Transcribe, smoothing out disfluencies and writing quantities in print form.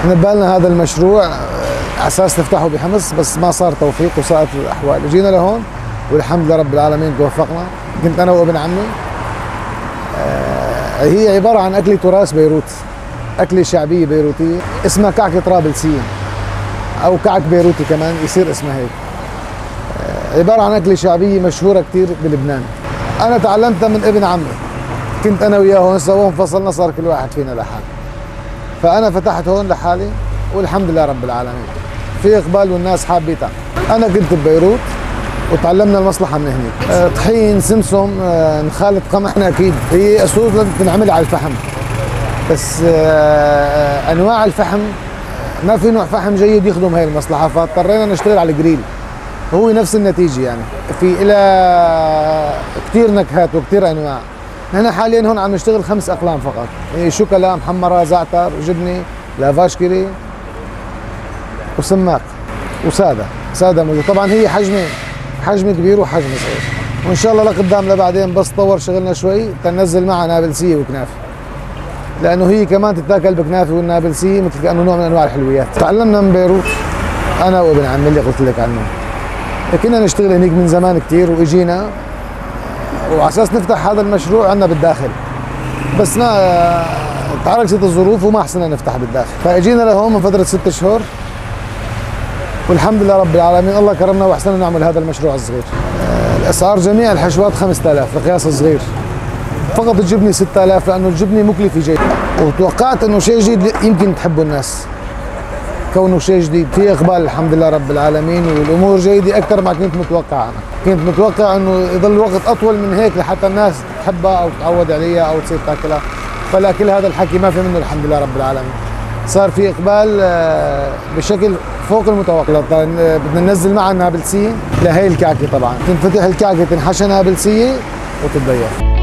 احنا ببالنا هذا المشروع على اساس نفتحه بحمص، بس ما صار توفيق وساءت الاحوال. جينا لهون والحمد لله رب العالمين توفقنا. كنت انا وابن عمي. هي عباره عن اكله تراث بيروت، اكله شعبيه بيروتيه اسمها كعكه طرابلسيه او كعك بيروتي كمان يصير اسمها هيك. عباره عن اكله شعبيه مشهوره كثير بلبنان. انا تعلمتها من ابن عمي، كنت انا وياه هون سوا، انفصلنا صار كل واحد فينا لحاله. فانا فتحت هون لحالي والحمد لله رب العالمين في اقبال والناس حابيتها. انا كنت ببيروت وتعلمنا المصلحه من هنيك. طحين، سمسم، نخالط قمح. اكيد هي اصول بتنعمل على الفحم، بس انواع الفحم ما في نوع فحم جيد يخدم هاي المصلحه، فاضطرينا نشتغل على الجريل. هو نفس النتيجه يعني، في إلى كثير نكهات وكثير انواع. نحن حاليا هون عم نشتغل 5 اقلام فقط، شوكولا، محمره، زعتر، جبنه، لافاش كيري وسماق وساده موجود. طبعا هي حجم كبير وحجم صغير، وان شاء الله لقدام لبعدين بس طور شغلنا شوي تنزل معها نابلسيه وكنافه، لانه هي كمان تتاكل بكنافه والنابلسيه مثل كانه نوع من انواع الحلويات. تعلمنا من بيروت انا وابن عمي اللي قلت لك عنه. كنا نشتغل هنيك من زمان كثير واجينا وعلى اساس نفتح هذا المشروع عندنا بالداخل، بس ما تعركست الظروف وما حسنا نفتح بالداخل، فاجينا لهون من فتره 6 شهور والحمد لله رب العالمين الله كرمنا واحسننا نعمل هذا المشروع الصغير. الاسعار جميع الحشوات 5000 القياس الصغير، فقط الجبنه 6000 لانه الجبنه مكلفه جدا، وتوقعت انه شيء جديد يمكن تحبه الناس، كونه شيء جديد في اقبال الحمد لله رب العالمين والامور جيده اكثر ما كنت متوقع. انا كنت متوقع انه يضل الوقت اطول من هيك لحتى الناس تحبها او تتعود عليها او تصير تاكلها، فلا كل هذا الحكي ما في منه الحمد لله رب العالمين. صار في اقبال بشكل فوق المتوقع. بدنا ننزل معها نابلسيه لهي الكعكه، طبعا تنفتح الكعكه تنحشى نابلسيه وتتضيف.